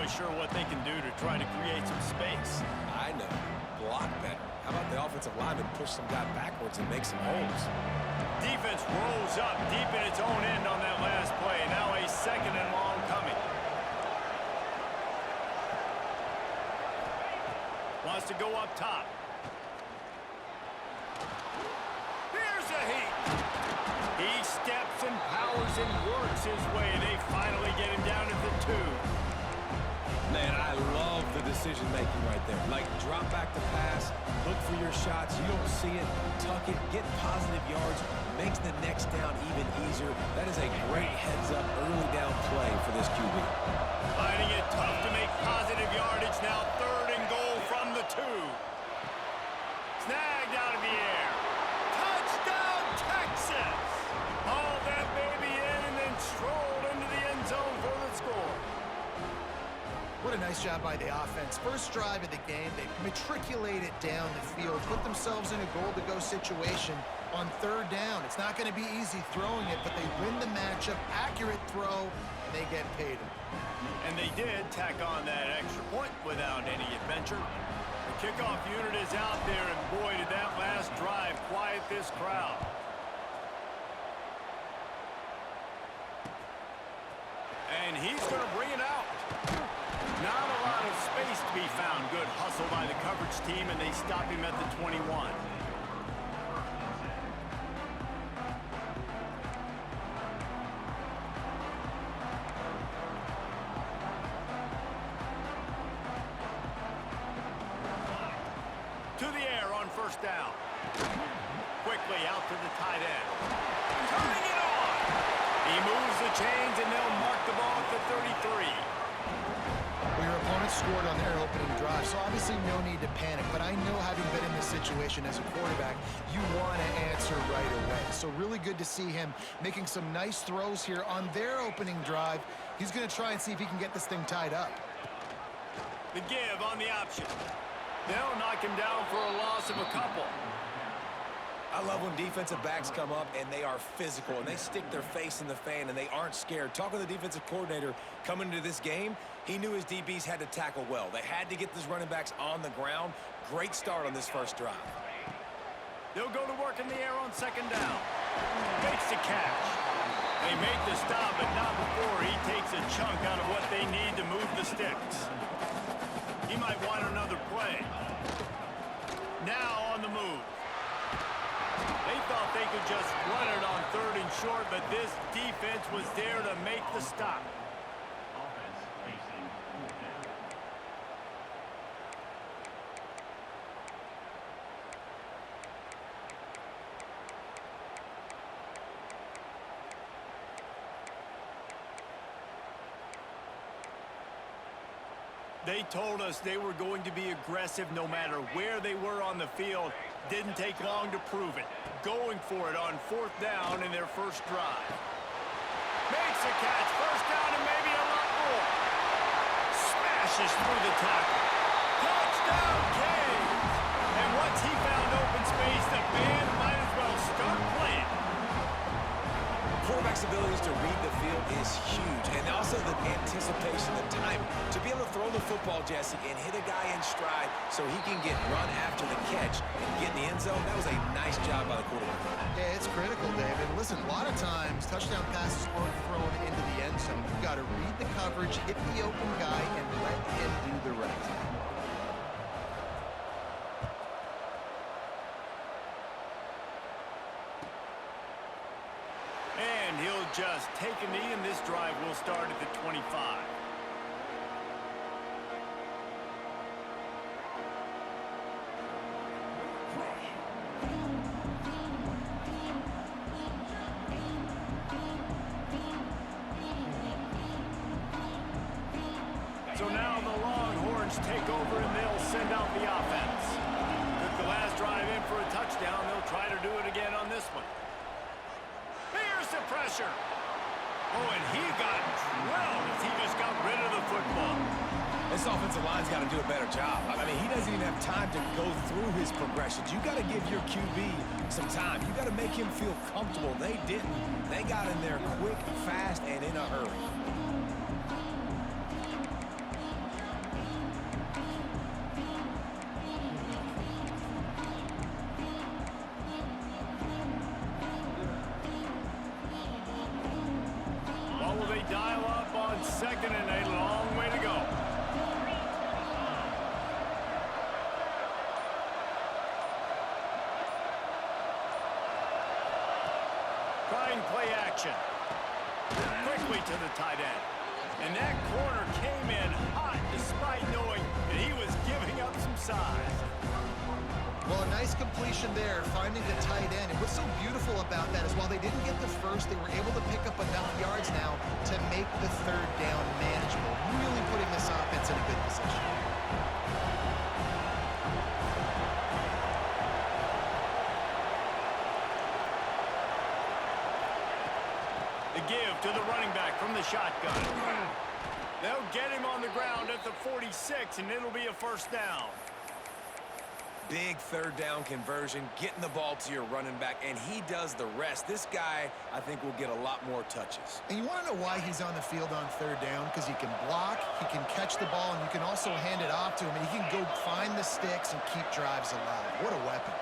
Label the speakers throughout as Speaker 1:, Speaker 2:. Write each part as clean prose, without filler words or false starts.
Speaker 1: really sure what they can do to try to create some space.
Speaker 2: I know. Block better. How about the offensive lineman push some guy backwards and make some holes?
Speaker 1: Defense rolls up deep in its own end on that last play. Now a 2nd and long coming. Wants to go up top. Here's a heat. He steps and powers and works his way. They finally get him down at the 2.
Speaker 2: Man, I love the decision-making right there. Like, drop back the pass, look for your shots. You don't see it, tuck it, get positive yards, makes the next down even easier. That is a great heads-up early down play for this QB.
Speaker 1: Finding it tough to make positive yardage. Now 3rd and goal from the 2. Snagged out of the air. Touchdown, Texas! Hauled that baby in and then strolled into the end zone for the score.
Speaker 3: What a nice job by the offense. First drive of the game, they matriculated down the field, put themselves in a goal-to-go situation on 3rd down. It's not going to be easy throwing it, but they win the matchup, accurate throw, and they get paid.
Speaker 1: And they did tack on that extra point without any adventure. The kickoff unit is out there, and boy, did that last drive quiet this crowd. And he's going to bring it out. Not a lot of space to be found. Good hustle by the coverage team, and they stop him at the 21. To the air on 1st down. Quickly out to the tight end. Turning it on. He moves the chains, and they'll mark the ball at the 33.
Speaker 3: Well, your opponent scored on their opening drive, so obviously no need to panic. But I know, having been in this situation as a quarterback, you want to answer right away. So really good to see him making some nice throws here on their opening drive. He's going to try and see if he can get this thing tied up.
Speaker 1: The give on the option. They'll knock him down for a loss of a couple.
Speaker 2: I love when defensive backs come up and they are physical and they stick their face in the fan and they aren't scared. Talking to the defensive coordinator coming into this game, he knew his DBs had to tackle well. They had to get these running backs on the ground. Great start on this first drive.
Speaker 1: They'll go to work in the air on 2nd down. Makes the catch. They make the stop, but not before he takes a chunk out of what they need to move the sticks. He might want another play. Now on the move. They thought they could just run it on 3rd and short, but this defense was there to make the stop. They told us they were going to be aggressive no matter where they were on the field. Didn't take long to prove it. Going for it on 4th down in their first drive. Makes a catch. 1st down and maybe a lot more. Smashes through the tackle. Touchdown, Canes! And once he found open space, the band might as well start playing.
Speaker 2: Quarterback's abilities to read the field is huge, and also the anticipation, the time to be able to throw the football, Jesse, and hit a guy in stride so he can get run after the catch and get in the end zone. That was a nice job by the quarterback.
Speaker 3: Yeah, it's critical, David. Listen, a lot of times touchdown passes aren't thrown into the end zone. You've got to read the coverage, hit the open guy, and let him do the rest.
Speaker 1: And he'll just take a knee, and this drive will start at the 25. So now the Longhorns take over, and they'll send out the offense. Took the last drive in for a touchdown. They'll try to do it again on this one. Here's the pressure. Oh, and he got drilled as he just got rid of the football.
Speaker 2: This offensive line's got to do a better job. I mean, he doesn't even have time to go through his progressions. You got to give your QB some time. You got to make him feel comfortable. They didn't. They got in there quick, fast, and in a hurry.
Speaker 1: motion. Quickly to the tight end. And that corner came in hot despite knowing that he was giving up some size.
Speaker 3: Well, a nice completion there, finding the tight end. And what's so beautiful about that is while they didn't get the first, they were able to pick up enough yards now to make the third down manageable, really putting this offense in a good position.
Speaker 1: The give to the running back from the shotgun. They'll get him on the ground at the 46, and it'll be a first down.
Speaker 2: Big third down conversion, getting the ball to your running back, and he does the rest. This guy, I think, will get a lot more touches.
Speaker 3: And you want to know why he's on the field on third down? Because he can block, he can catch the ball, and you can also hand it off to him, and he can go find the sticks and keep drives alive. What a weapon.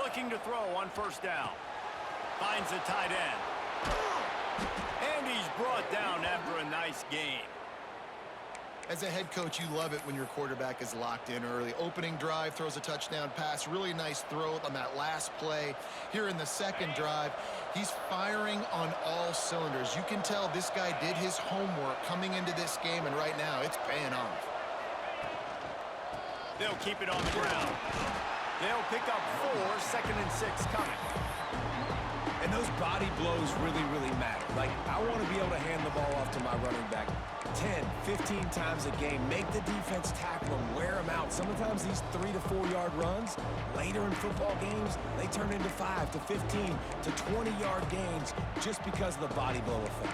Speaker 1: Looking to throw on first down. Finds the tight end. And he's brought down after a nice gain.
Speaker 3: As a head coach, you love it when your quarterback is locked in early. Opening drive, throws a touchdown pass. Really nice throw on that last play. Here in the second drive, he's firing on all cylinders. You can tell this guy did his homework coming into this game, and right now it's paying off.
Speaker 1: They'll keep it on the ground. They'll pick up 4, 2nd and 6 coming.
Speaker 2: And those body blows really, really matter. Like, I want to be able to hand the ball off to my running back 10, 15 times a game. Make the defense tackle them, wear them out. Sometimes these 3 to 4 yard runs, later in football games, they turn into 5 to 15 to 20 yard gains just because of the body blow effect.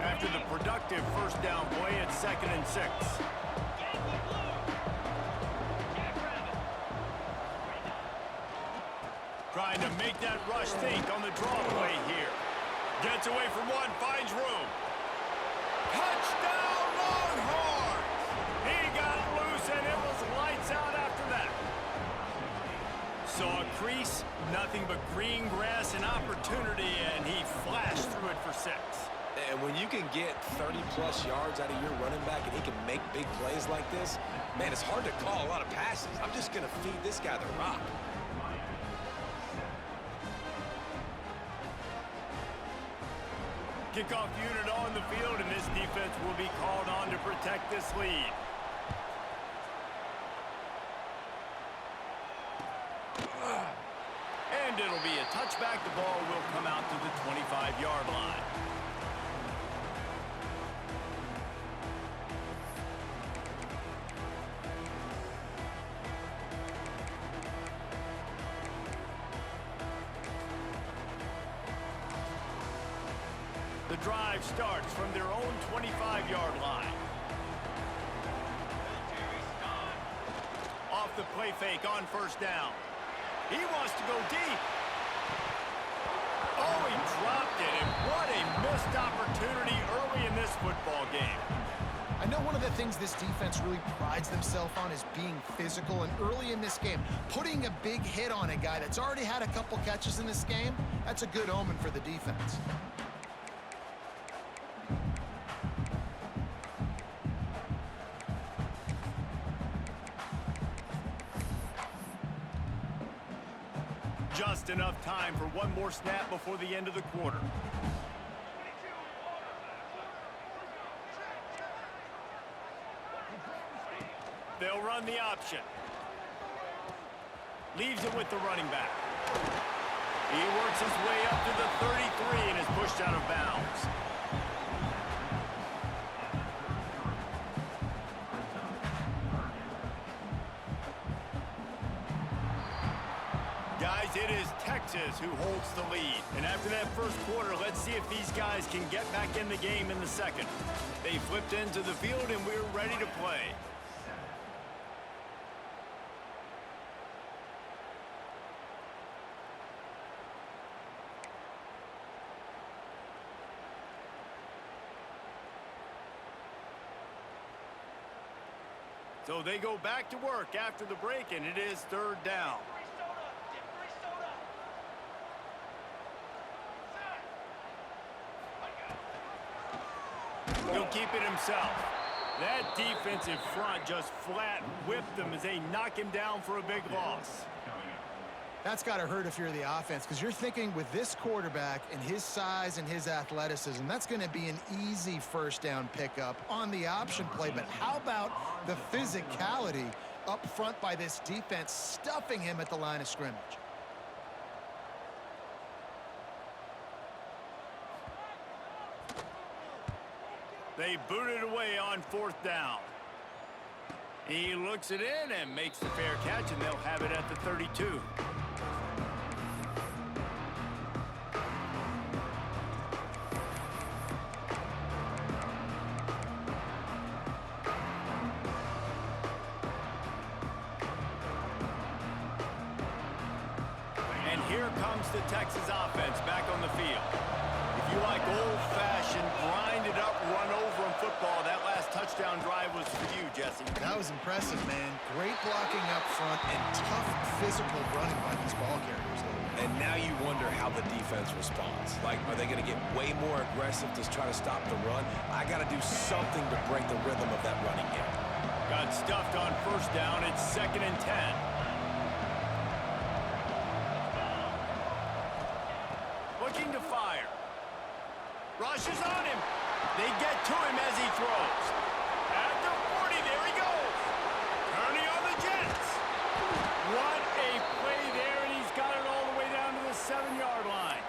Speaker 1: After the productive first down play at 2nd and 6. Trying to make that rush think on the draw play here. Gets away from one, finds room. Touchdown Longhorns! He got loose and it was lights out after that. Saw a crease, nothing but green grass and opportunity, and he flashed through it for 6.
Speaker 2: And when you can get 30-plus yards out of your running back and he can make big plays like this, man, it's hard to call a lot of passes. I'm just going to feed this guy the rock.
Speaker 1: Kickoff unit on the field, and this defense will be called on to protect this lead. And it'll be a touchback. The ball will come out to the 25-yard line. The drive starts from their own 25-yard line. Off the play fake on first down. He wants to go deep. Oh, he dropped it, and what a missed opportunity early in this football game.
Speaker 3: I know one of the things this defense really prides themselves on is being physical, and early in this game, putting a big hit on a guy that's already had a couple catches in this game, that's a good omen for the defense.
Speaker 1: Just enough time for one more snap before the end of the quarter. They'll run the option. Leaves it with the running back. He works his way up to the 33 and is pushed out of bounds. Guys, it is Texas who holds the lead. And after that first quarter, let's see if these guys can get back in the game in the second. They flipped into the field and we're ready to play. So they go back to work after the break, and it is third down. He'll keep it himself. That defensive front just flat whipped them as they knock him down for a big loss.
Speaker 3: That's got to hurt if you're the offense, because you're thinking with this quarterback and his size and his athleticism, that's going to be an easy first down pickup on the option play. But how about the physicality up front by this defense, stuffing him at the line of scrimmage?
Speaker 1: They boot it away on 4th down. He looks it in and makes the fair catch, and they'll have it at the 32. And here comes the Texas offense back on the field. If you like old-fashioned, grind-it-up, run-over in football, that last touchdown drive was for you, Jesse.
Speaker 3: That was impressive, man. Great blocking up front and tough physical running by these ball carriers.
Speaker 2: And now you wonder how the defense responds. Like, are they going to get way more aggressive to try to stop the run? I got to do something to break the rhythm of that running game.
Speaker 1: Got stuffed on 1st down. It's 2nd and 10. Looking to fire. Rushes on him. They get to him as he throws. At the 40, there he goes. Turning on the Jets. What a play there, and he's got it all the way down to the 7-yard line.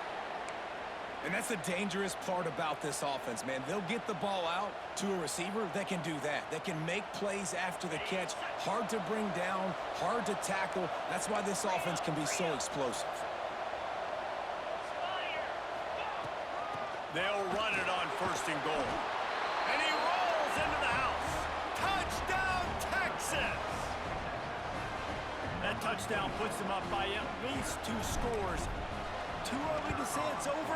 Speaker 2: And that's the dangerous part about this offense, man. They'll get the ball out to a receiver that can do that. That can make plays after the catch. Hard to bring down, hard to tackle. That's why this offense can be so explosive.
Speaker 1: They'll run it on 1st and goal. And he rolls into the house. Touchdown, Texas! That touchdown puts them up by at least 2 scores. Too early to say it's over?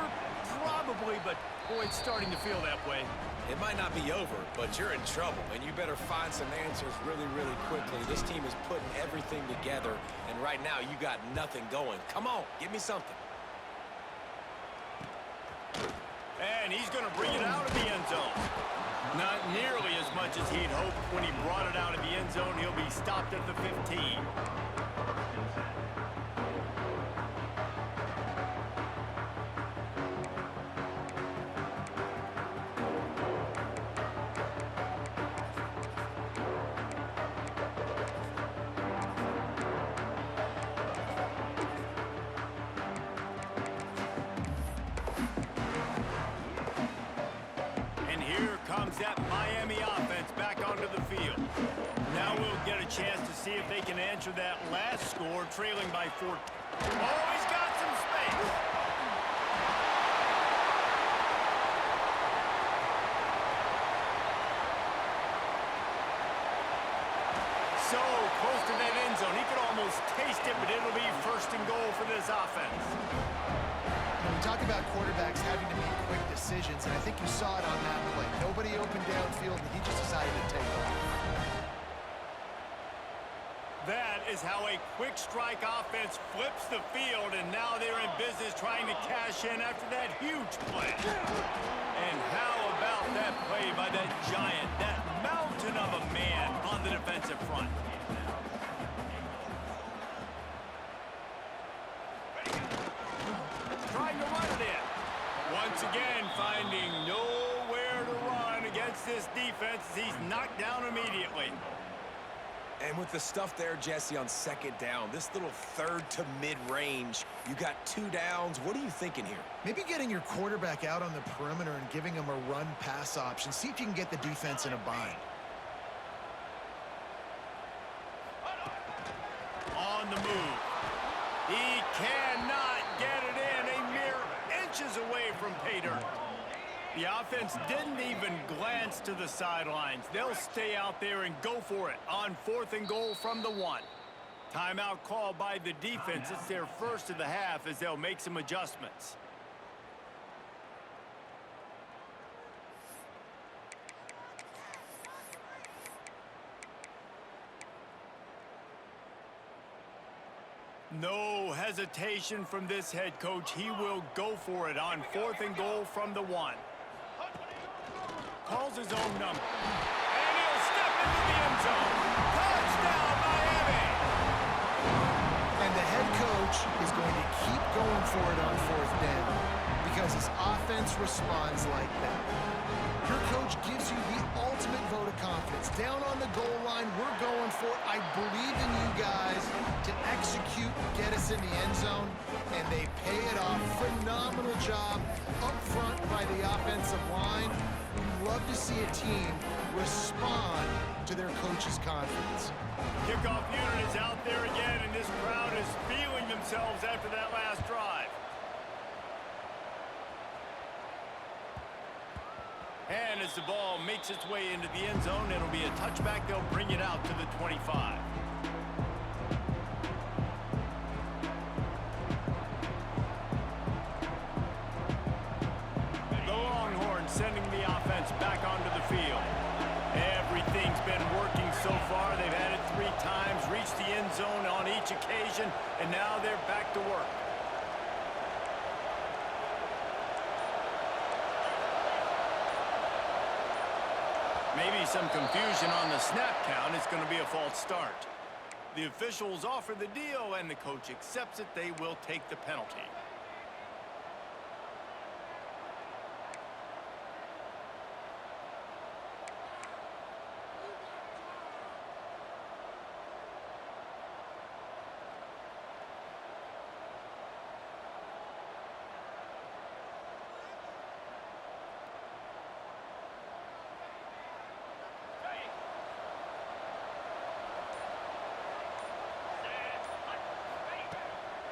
Speaker 1: Probably, but boy, it's starting to feel that way.
Speaker 2: It might not be over, but you're in trouble, and you better find some answers really, really quickly. This team is putting everything together, and right now you got nothing going. Come on, give me something.
Speaker 1: And he's going to bring it out of the end zone. Not nearly as much as he'd hoped when he brought it out of the end zone. He'll be stopped at the 15. That Miami offense back onto the field. Now we'll get a chance to see if they can answer that last score, trailing by 4. Oh, he's got some space. So close to that end zone. He could almost taste it, but it'll be 1st and goal for this offense.
Speaker 3: We talk about quarterbacks having to make quick decisions, and I think you saw it on that play. Nobody opened downfield, and he just decided to take off.
Speaker 1: That is how a quick strike offense flips the field, and now they're in business trying to cash in after that huge play. And how about that play by that giant, that mountain of a man on the defensive front? Trying to run it in. Once again, finding nowhere to run against this defense as he's knocked down immediately.
Speaker 2: And with the stuff there, Jesse, on 2nd down, this little 3rd to mid-range, you got 2 downs. What are you thinking here?
Speaker 3: Maybe getting your quarterback out on the perimeter and giving him a run-pass option. See if you can get the defense in a bind.
Speaker 1: On the move. He cannot get it in. A mere inches away from pay dirt. The offense didn't even glance to the sidelines. They'll stay out there and go for it on 4th and goal from the 1. Timeout called by the defense. It's their first of the half as they'll make some adjustments. No hesitation from this head coach. He will go for it on 4th and goal from the 1. Calls his own number. And into the end zone. Touchdown, Miami!
Speaker 3: And the head coach is going to keep going for it on 4th down because his offense responds like that. Your coach gives you the ultimate vote of confidence. Down on the goal line, we're going for it. I believe in you guys to execute, get us in the end zone, and they pay it off. Phenomenal job up front by the offensive line. We love to see a team respond to their coach's confidence.
Speaker 1: Kickoff unit is out there again, and this crowd is feeling themselves after that last drive. And as the ball makes its way into the end zone, it'll be a touchback. They'll bring it out to the 25. The Longhorns sending the offense back onto the field. Everything's been working so far. They've had it 3 times, reached the end zone on each occasion, and now they're back to work. Maybe some confusion on the snap count. It's going to be a false start. The officials offer the deal, and the coach accepts it. They will take the penalty.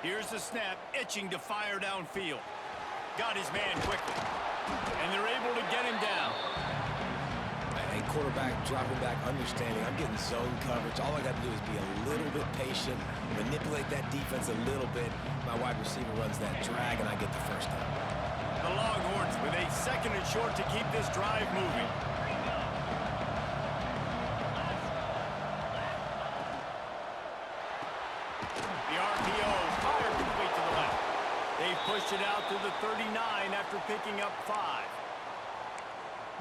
Speaker 1: Here's the snap, itching to fire downfield. Got his man quickly, and they're able to get him down.
Speaker 2: Hey, quarterback dropping back, understanding. I'm getting zone coverage. All I got to do is be a little bit patient, manipulate that defense a little bit. My wide receiver runs that drag, and I get the first down.
Speaker 1: The Longhorns with a 2nd and short to keep this drive moving. Pushed it out to the 39 after picking up 5.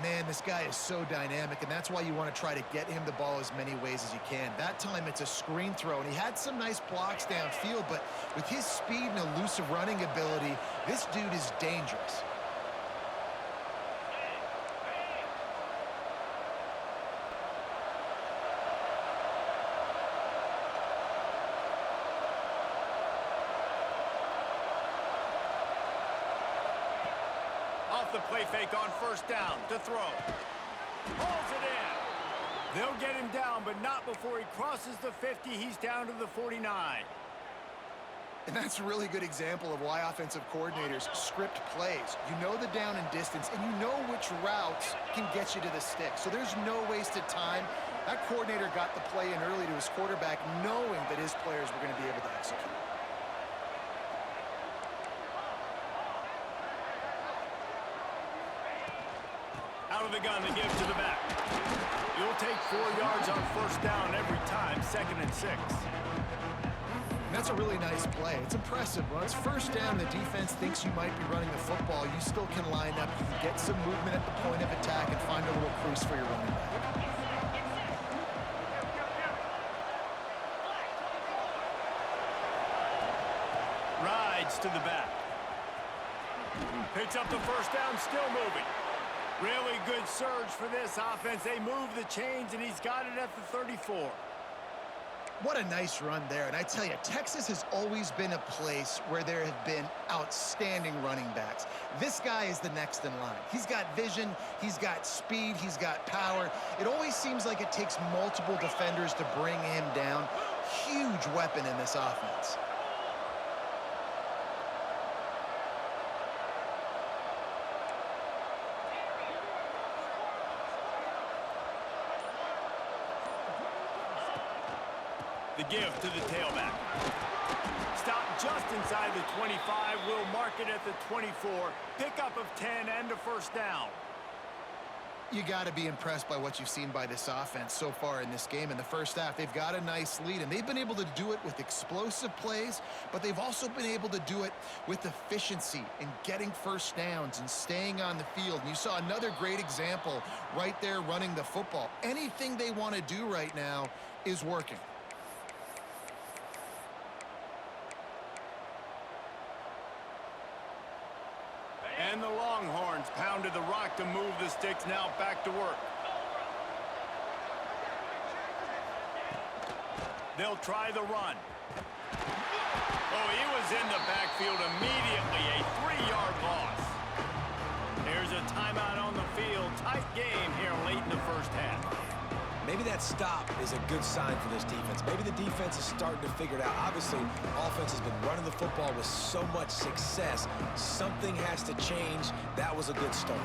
Speaker 3: Man, this guy is so dynamic, and that's why you want to try to get him the ball as many ways as you can. That time, it's a screen throw, and he had some nice blocks downfield, but with his speed and elusive running ability, this dude is dangerous.
Speaker 1: The play fake on 1st down to throw. Pulls it in. They'll get him down, but not before he crosses the 50. He's down to the 49.
Speaker 3: And that's a really good example of why offensive coordinators script plays. You know the down and distance, and you know which routes can get you to the stick. So there's no wasted time. That coordinator got the play in early to his quarterback, knowing that his players were going to be able to execute.
Speaker 1: Out of the gun, they give to the back. You'll take 4 yards on 1st down every time, 2nd and 6.
Speaker 3: And that's a really nice play. It's impressive. When it's 1st down, the defense thinks you might be running the football. You still can line up, you can get some movement at the point of attack and find a little crease for your running back.
Speaker 1: Rides to the back. Picks up the 1st down, still moving. Really good surge for this offense. They move the chains, and he's got it at the 34.
Speaker 3: What a nice run there. And I tell you, Texas has always been a place where there have been outstanding running backs. This guy is the next in line. He's got vision, he's got speed, he's got power. It always seems like it takes multiple defenders to bring him down. Huge weapon in this offense.
Speaker 1: The give to the tailback. Stop just inside the 25. Will mark it at the 24. Pickup of 10 and a 1st down.
Speaker 3: You got to be impressed by what you've seen by this offense so far in this game. In the first half, they've got a nice lead, and they've been able to do it with explosive plays, but they've also been able to do it with efficiency and getting first downs and staying on the field. And you saw another great example right there running the football. Anything they want to do right now is working.
Speaker 1: And the Longhorns pounded the rock to move the sticks, now back to work. They'll try the run. Oh, he was in the backfield immediately, a 3-yard loss. There's a timeout on the field. Tight game here late in the first half.
Speaker 2: Maybe that stop is a good sign for this defense. Maybe the defense is starting to figure it out. Obviously, offense has been running the football with so much success. Something has to change. That was a good start.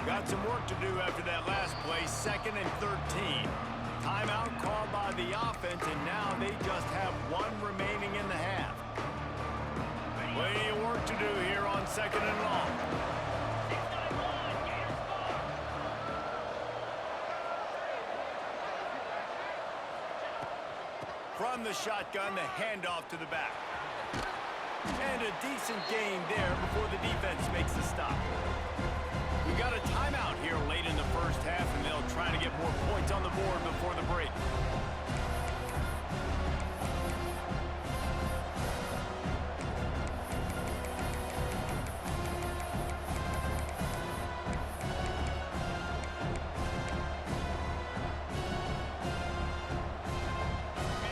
Speaker 1: Got some work to do after that last play, 2nd and 13. Timeout called by the offense, and now they just have one remaining in the half. Plenty of work to do here on 2nd and long. From the shotgun, the handoff to the back. And a decent gain there before the defense makes the stop. We got a timeout here late in the first half, and they'll try to get more points on the board before the break.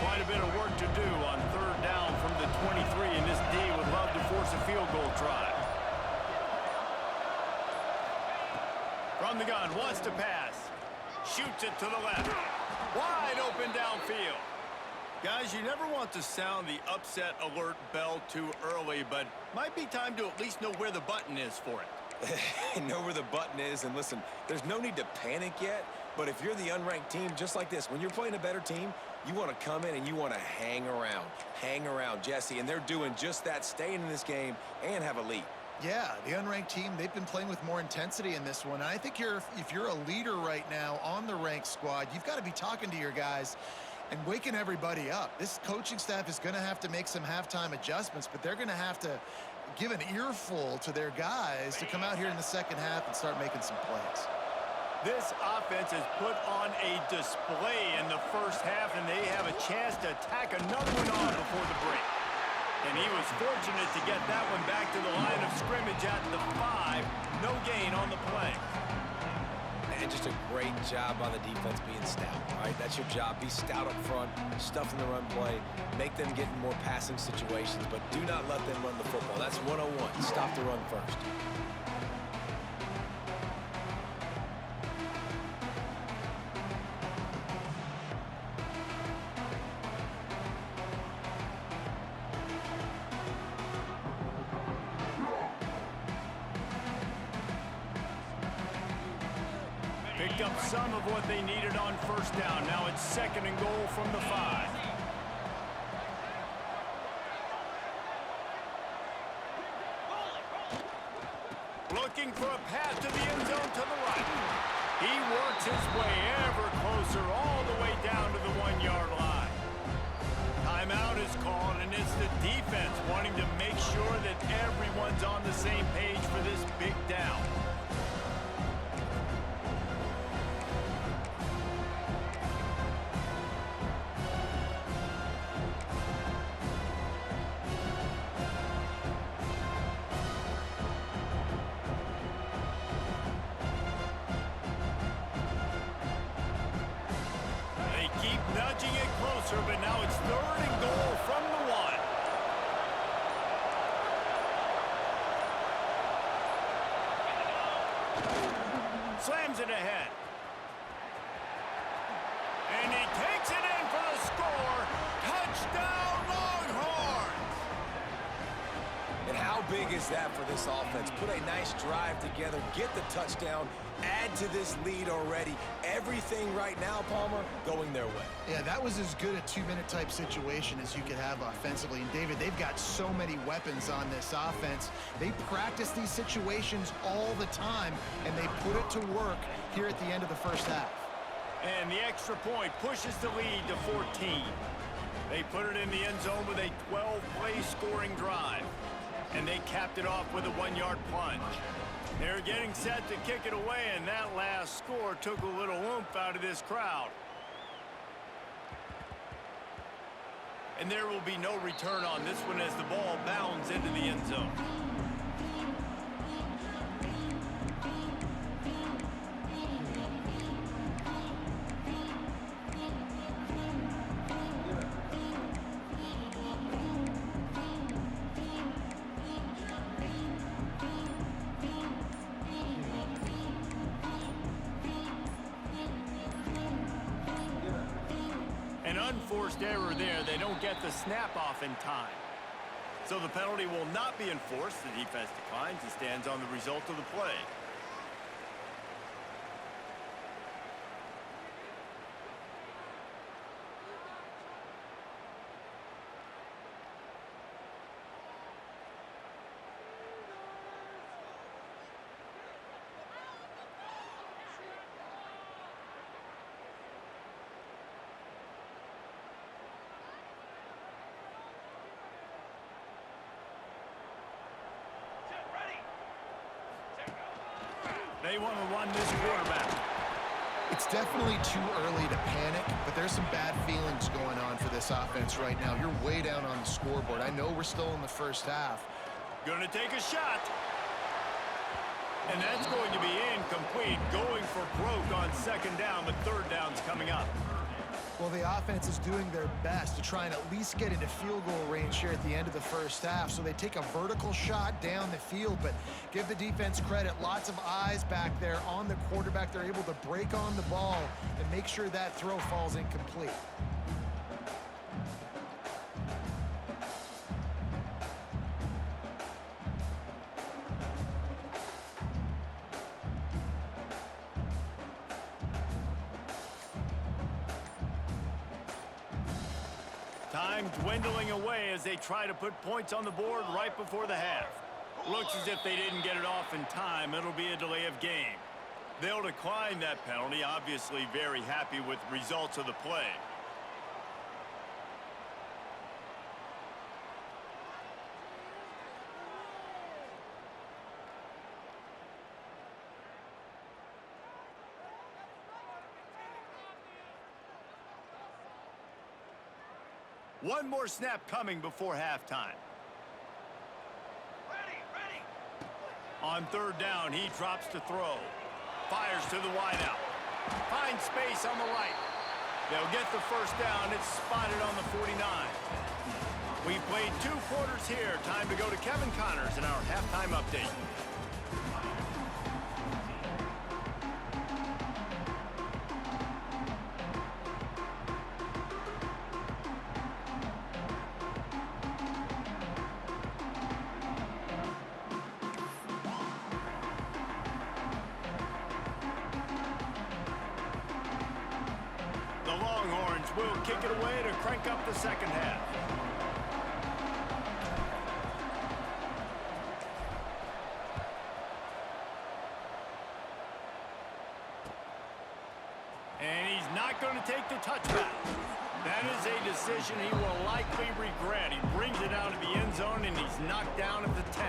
Speaker 1: Quite a bit of work to do on 3rd down from the 23, and this D would love to force a field goal try. From the gun, wants to pass. Shoots it to the left. Wide open downfield. Guys, you never want to sound the upset alert bell too early, but might be time to at least know where the button is for it.
Speaker 2: Know where the button is, and listen, there's no need to panic yet, but if you're the unranked team, just like this, when you're playing a better team, you want to come in and you want to hang around, Jesse, and they're doing just that, staying in this game and have a lead.
Speaker 3: Yeah, the unranked team, they've been playing with more intensity in this one. And I think if you're a leader right now on the ranked squad, you've got to be talking to your guys and waking everybody up. This coaching staff is going to have to make some halftime adjustments, but they're going to have to give an earful to their guys to come out here in the second half and start making some plays.
Speaker 1: This offense has put on a display in the first half, and they have a chance to tack another one on before the break. And he was fortunate to get that one back to the line of scrimmage at the 5. No gain on the play.
Speaker 2: And just a great job by the defense being stout, right? That's your job. Be stout up front, stuff in the run play, make them get in more passing situations, but do not let them run the football. That's 101. Stop the run first.
Speaker 1: Picked up some of what they needed on 1st down. Now it's 2nd and goal from the 5. Looking for a path to the end zone to the right. He works his way ever closer all the way down to the 1-yard line. Timeout is called, and it's the defense wanting to make sure that everyone's on the same page for this big down. Nudging it closer, but now it's 3rd and goal from the 1. Slams it ahead. And he takes it in for the score. Touchdown, Longhorns!
Speaker 2: And how big is that for this offense? Put a nice drive together, get the touchdown, add to this lead already. Everything right now, Palmer, going their way.
Speaker 3: Yeah, that was as good a two-minute type situation as you could have offensively. And David, they've got so many weapons on this offense. They practice these situations all the time, and they put it to work here at the end of the first half.
Speaker 1: And the extra point pushes the lead to 14. They put it in the end zone with a 12-play scoring drive. And they capped it off with a 1-yard plunge. They're getting set to kick it away, and that last score took a little oomph out of this crowd. And there will be no return on this one as the ball bounds into the end zone. An unforced error there. They don't get the snap off in time. So the penalty will not be enforced. The defense declines and stands on the result of the play. They want to run this quarterback.
Speaker 3: It's definitely too early to panic, but there's some bad feelings going on for this offense right now. You're way down on the scoreboard. I know we're still in the first half.
Speaker 1: Gonna take a shot. And that's going to be incomplete. Going for broke on second down, but third down's coming up.
Speaker 3: Well, the offense is doing their best to try and at least get into field goal range here at the end of the first half. So they take a vertical shot down the field, but give the defense credit. Lots of eyes back there on the quarterback. They're able to break on the ball and make sure that throw falls incomplete.
Speaker 1: Time dwindling away as they try to put points on the board right before the half. Looks as if they didn't get it off in time. It'll be a delay of game. They'll decline that penalty, obviously very happy with the results of the play. One more snap coming before halftime. Ready. On third down, he drops to throw. Fires to the wideout. Finds space on the right. They'll get the first down. It's spotted on the 49. We've played 2 quarters here. Time to go to Kevin Connors in our halftime update. Will kick it away to crank up the second half. And he's not going to take the touchback. That is a decision he will likely regret. He brings it out of the end zone and he's knocked down at the 10.